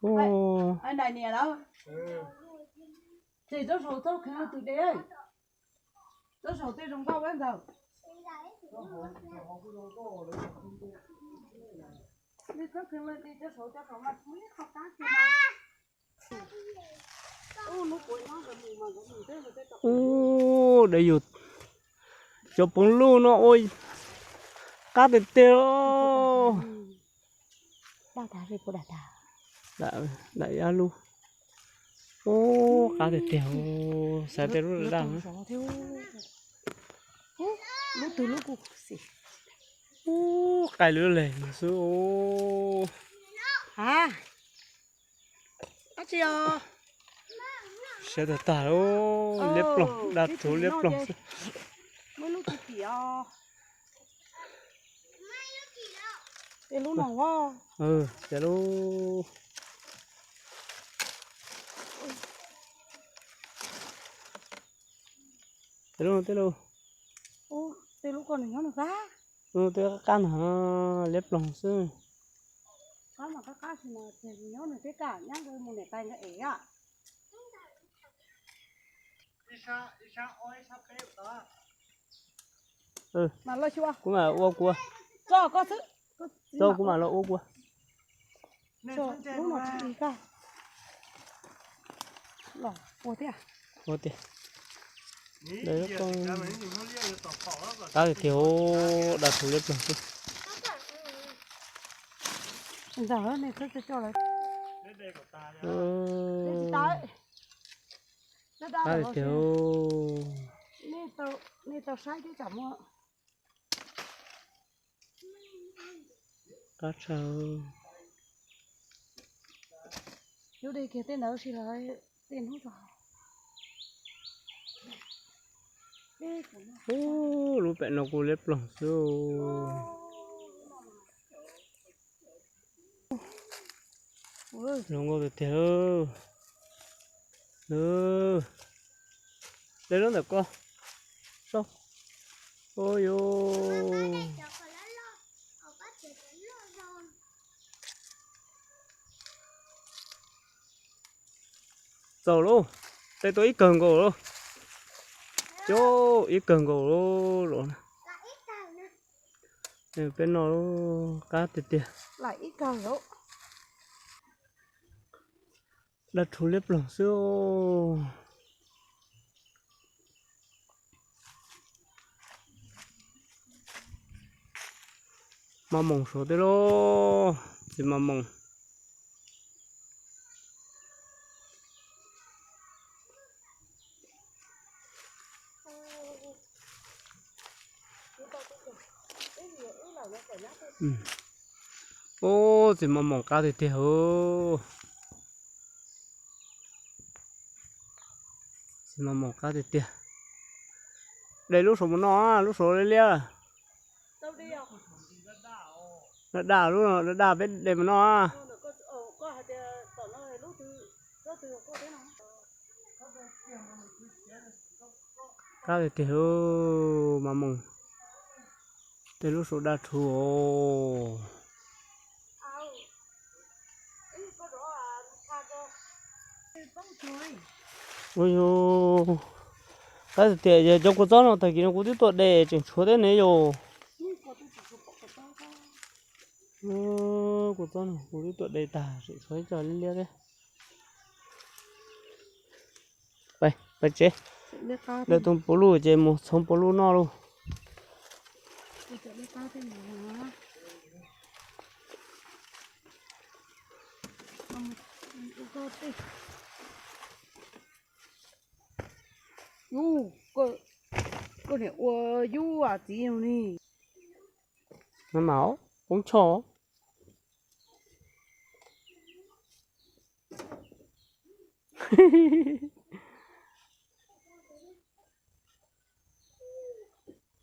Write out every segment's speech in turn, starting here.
Ô. Anh này nè đó. Thì tôi sầu tôi khá từ đấy. Tôi sầu tôi dùng bao bên rồi. Đi tôi khá lên đi tôi sầu mặt mũi không cá kia mà. Ô, đây rồi. Cho bông lu nó ôi. Cá tê tiêu. Đào thả gì cô đào thả. Đại alu. Ô, cá tê tiêu. Sao tê lu đào nữa. Lúc từ lúc cô xì. Ô, cái lửa lên sư ô. Hả? Nó chi à? Sẽ được tả ô, liếp lòng, đặt thủ liếp lòng. Mấy lúc chị kìa. Cái lúc nào quá. Ừ, sẽ đâu. Thế đâu. Ô, cái lúc còn này nó cá. Ừ, tôi can hả, liếp lòng sư. Cá mà cá thì nó là cái cả nhá, rồi một này tay nó ế à. Ừ. Mà lo chưa? Cũng là ô cua. Cho có thứ. Cho cũng là lo ô cua. Cho lúc nào chị đi cả. Lỏ, ô thế à? Ô thế. Đấy nó con. Ta thì thiếu đặt thủ liếp lòng sư. Giờ này tôi cho lại. Ừ. Ta thì thiếu. Nên tao sai chứ chẳng mà. Cá trâu. Chú đi kia tên đâu xí lại tên không rõ. Ô, lúc bạn nó cô liếp lòng sư. Nó ngồi được thiếu. Ừ. Đây nó được con. Sao? Ôi ô. Rồi luôn. Đây tôi ít cần gỗ luôn. Chỗ ít cần gỗ luôn. Bên nó cá tiệt tiệt. Lại ít cao hiểu. Đặt thủ liếp lòng xưa. Mà mỏng số thế đó. Thì mà mỏng. Ừ. Ô, thì mà mỏng cá tiệt tiệt hô. Thì mà mỏng cá tiệt tiệt. Đây lúc số nó, lúc số đây lia. Đâu đi à? Nó đào luôn rồi, nó đào bên để mà nó. Cá tiệt tiệt hô, mà mỏng. Đây lúc số đa thủ. Ôi dồi. Cái tiền giờ trong cuộc sống nó thấy nó cũng tiếp tục để chỉnh số thế này rồi. Cuộc sống nó cũng tiếp tục để tả sự xoay tròn lên lia đấy. Vậy chế. Để tung bố lù chế một sống bố lù no luôn. Cô này ua yu à tí nào nè. Nó máu, uống chó.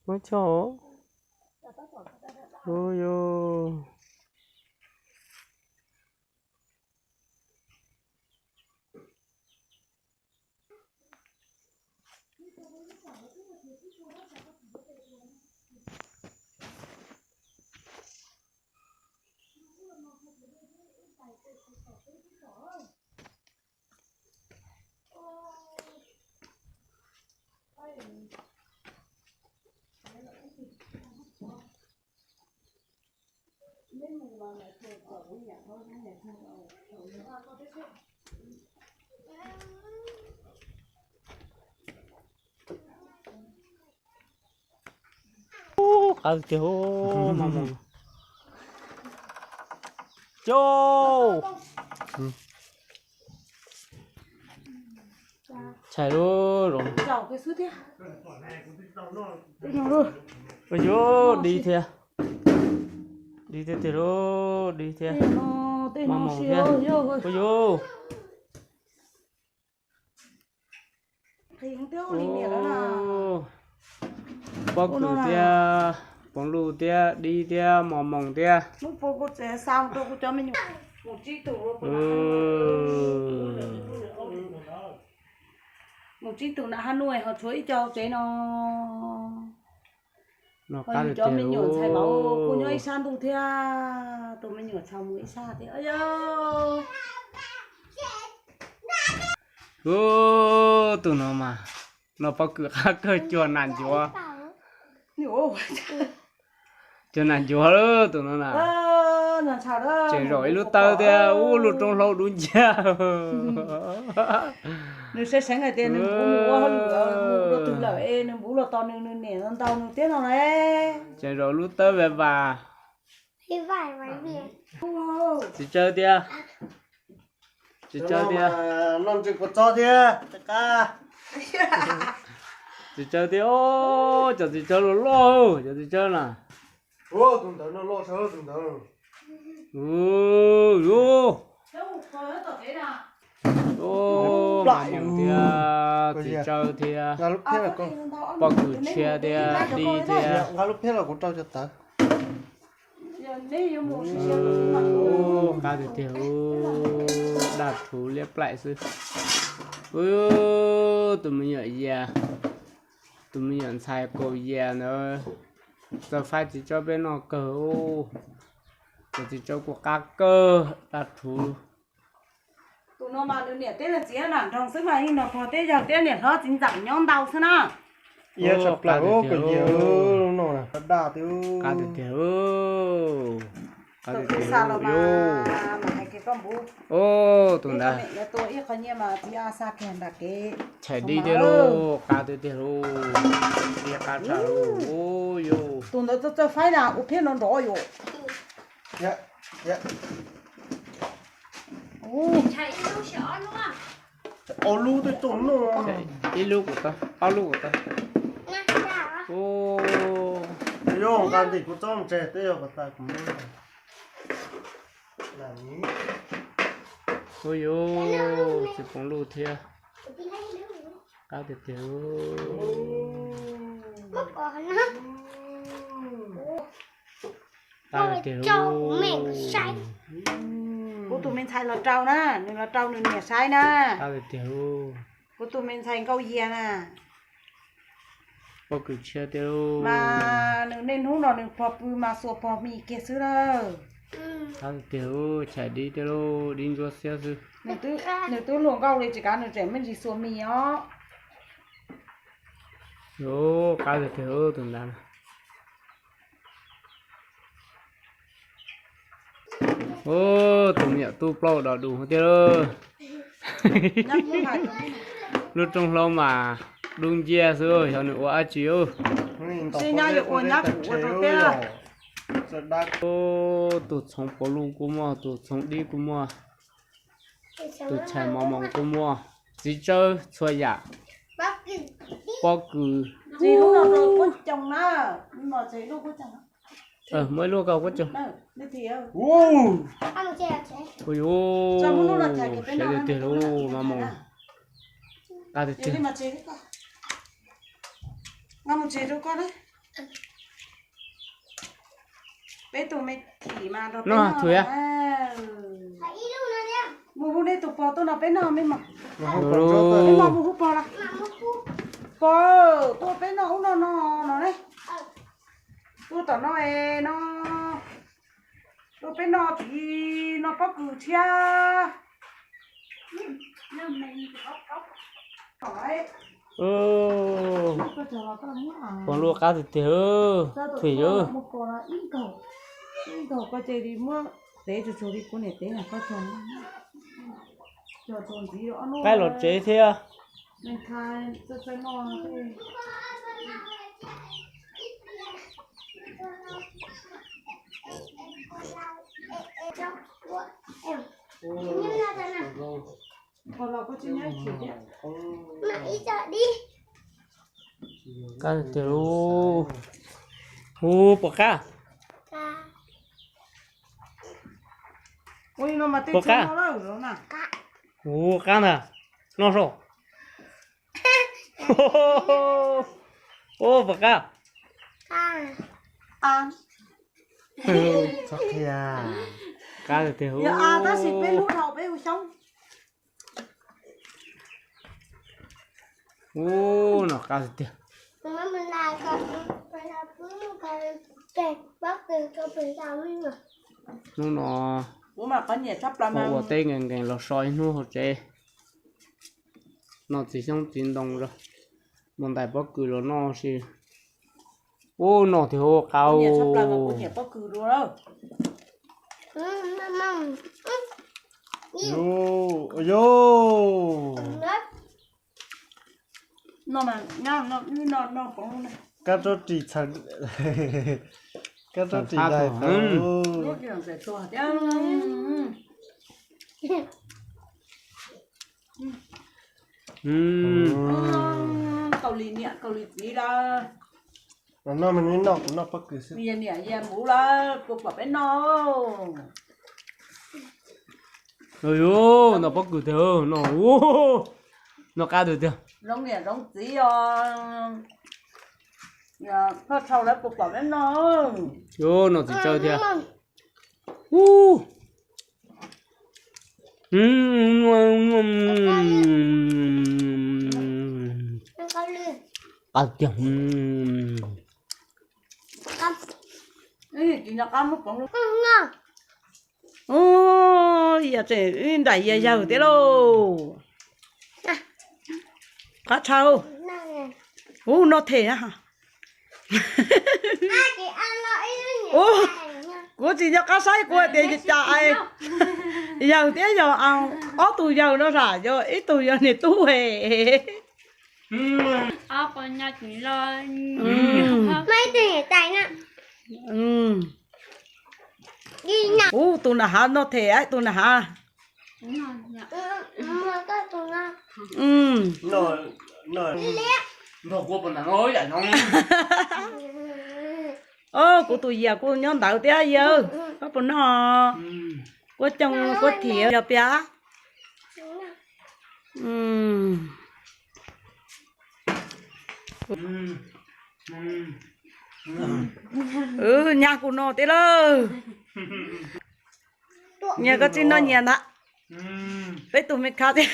Uống chó. Ôi dồi. cá tiểu mà mong châu chạy luôn rồi chào cái sứ thế ôi vô đi theo thì luôn đi theo tên mà nó mong siêu theo vô ôi vô thì không tiêu đi mẹ đó là bóc cử tia bóng lù tia đi tia mò mỏng tia lúc phố cô sẽ sao tôi cho mình một chiếc tủ một chiếc tủ đã nuôi họ chuối cho chế nó cá được cho mình nhổn xài báo cô tiểu nhớ san tụ thế tụi mình nhổn sau mũi xa thế ơi ô tụi nó mà nó bóc cử khác cơ chuồn nản chúa nhiều chuồn nản chúa đó tụi nó là là chào đó chạy rồi lúc tao tia u lúc trong lâu đúng chưa nếu sẽ sáng ngày tiền nếu bố mua lửa từ lợi nếu bố là to nên nè con tàu nên tiếc nào đấy chạy rồi lúc tao về bà Thì phải máy biển. chỉ chơi tia chỉ chơi tia non chỉ có cho tia tất cả chỉ chơi tia ô cho chỉ chơi lô cho chỉ chơi nè ô tụi tao nó lo sợ tụi tao ô mà mong tia chỉ chơi tia ngà lúc thế là con bóc cử chia tia đi tia ngà lúc thế là con trao cho tao cá được tiểu đạt thú liếp lại sư ôi tụi mình nhớ già tụi mình nhận xài cổ già nữa giờ phải chỉ cho bên nó cờ ô chỉ cho của cá cơ đạt thú tụi nó mà nè tết là chỉ là trong sức mà nó có tết giờ tết nè nó chính giảm nhon đau thế nào giờ sập lại ô cái gì nó là đa tiêu cá được tiểu cá được tiểu sao mà vô hai cái con bú ô tụi cái này mẹ là tôi ít con nhia mà chỉ sa kèn là cái chạy đi tiêu lô cá được tiểu lô đi cá trả lô ô vô tụi nó cho phải là úp hết nó đỏ vô dạ dạ Chạy đâu sợ luôn à. ô lu tôi trốn nó chạy đi lô của ta bao lô của ta Nè, chào á. ô vô gan thì có cho trẻ tiêu của ta cũng là ní ôi vô chỉ bóng lô thia Đi lấy nữa. cá được tiểu Mất còn nữa. cá được tiểu Châu của mình sai. của tụi mình xài là trâu nè nên là trâu nên nè sai nè cá được tiểu của tụi mình xài câu dìa nè bao cử chia tiêu mà nên hú nó nên phò mà sủa phò mì kia xứ đâu cá được tiểu chạy đi tiêu đi vô xe sư nếu tôi luồng câu thì chỉ cả nếu trẻ mình chỉ sủa mì ó vô cá được tiểu từng đàn ô tụi nhẹ tu plau đỏ đủ tiêu nhắc muốn hại lúc trong lâu mà đun chia rồi cho nữa ăn chiếu xin nhắc được ôn nhắc của tôi biết ô tụt sống có luôn của mua tụt sống đi của mua tụt chạy mò mò của mua chỉ chơi xoay dạ Bác kỳ. bao cử gì lúc nào rồi có chồng nè nhưng mà gì lúc có chồng mới luôn cầu có chồng đâu đi thì Ăn một chè chè. ôi ô cho muốn lúc là chạy cái bên sẽ nào được tiền luôn mà mong ta được đi tiền mà chế đấy con ngon một chế đâu con đấy bé tụi mày thì mà nó nó thúi à Phải đi luôn rồi nha. mua hôm nay tụi bò tôi nó bé nào mới mà không còn cho bé ô nào mua hút bò là Mà một khu. bò tôi bé nào nó đấy tôi tao nó tôi bên nó thì nó có cử chia hỏi โอ้ có chờ là con muốn à คนลูกกาติเถอะถุยเยอะ một con là in cầu có chơi đi mua té cho đi con này té là có chồng cho chồng gì đó nó ใกล้รถเจ๊เที่ย mình khai cho nó thế Nhưng là thế nào? còn là có chơi nhá chỉ đấy Mà ý sợ đi. กาติเถอะโอ้ปากกา Cả. ôi nó mà tết Có cá. nó đâu rồi nè โอ้กันอ่ะน้องโซโอ้ปากกา Cả. à สักยาก าติเถอะ giờ à ta xịt bên lũ đầu bên xong โอ้เนาะกาติเถอะ Mà mình lại còn phải là cứ cái kẹt bác từ cho phải sao đi mà. นู่นเนาะ bố mà có nhiệt sắp làm โอ้เต้งเก่งๆเราซอยนู่นเขาเจ๊เนาะสิช่างจินตงrồiมันได้ปักคือเราเนาะสิโอ้เนาะเถอะเขา nhiệt sắp làm mà có nhiệt có cử luôn đâu Mama. โยโย Đất. nó mà nó có này ก็จะจีฉันก็จะจีได้เปล่า nó kiểu sẽ xòa chứ อืม cầu lì nhẹ cầu lì gì đó แล้วน้องมันไม่นอกนอกปักคือสิ bây giờ nhẹ giờ mũ là cuộc gặp bên nó โอ้ยเนาะปักคือเถอะเนาะโอ้เนาะกาติเถอะ giống nhẹ giống gì giờ nó sau đó cuộc gặp bên nó โอ้เนาะสิเจ้าเถอะ Mama. อู้อืม Nó có lươn. กาติเถอะ Con. Ê, chị nhặt ăn nó còn luôn Không ngon. ôi giờ chị đẩy giờ giờ thế đâu cá trâu Nào nè. ô nó thể à Ai chị ăn nó ít nhỉ? Ủa? Ai nha. của chị nhặt cá sấy của thì chạy giờ thế giờ ăn ở tù giờ nó ra giờ ít tù giờ này tu hề อืม con nhặt chỉ lo Mấy từ nhảy tay nè. Đi nè. ô tù là hả nó thể ấy tù là hả Mà có tụi nó. หน่อยหน่อย nó có bên nào nói vậy không ô của tụi giờ của nhóm đạo té giờ có bọn nó của chồng của thiệt giờ bé nhà của nó thế đó nhà có chuyện nó nhà đó với tụi mình khát đi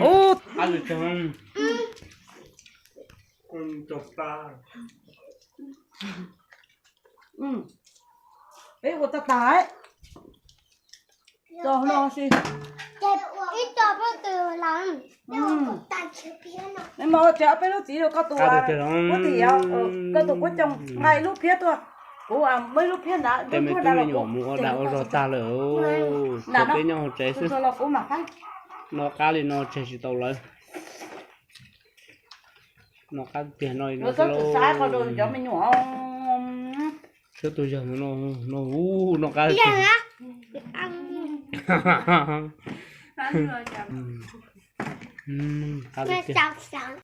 ô ăn được không con chọc ta ấy của ta tái cho nó xí Đẹp ít cho bác từ lắm. Nhưng mà cục tay chưa biết nó. nên mà chợ bên nó chỉ được có tụi có thì có tụi có chồng ngay lúc phía thôi cô mấy lúc phía đã em mới tôi nhỏ mua đạo rồi ta lỡ Nào cái nhau trẻ xưa cho là cô mà phải nó cá thì nó trẻ chỉ tàu lại nó cá tiền nó nó có từ sai có đồ cho mình nhỏ chứ tôi giờ nó cá Bây giờ á. Ăn. ăn rồi chậm cá Nó tiền chọc sẵn.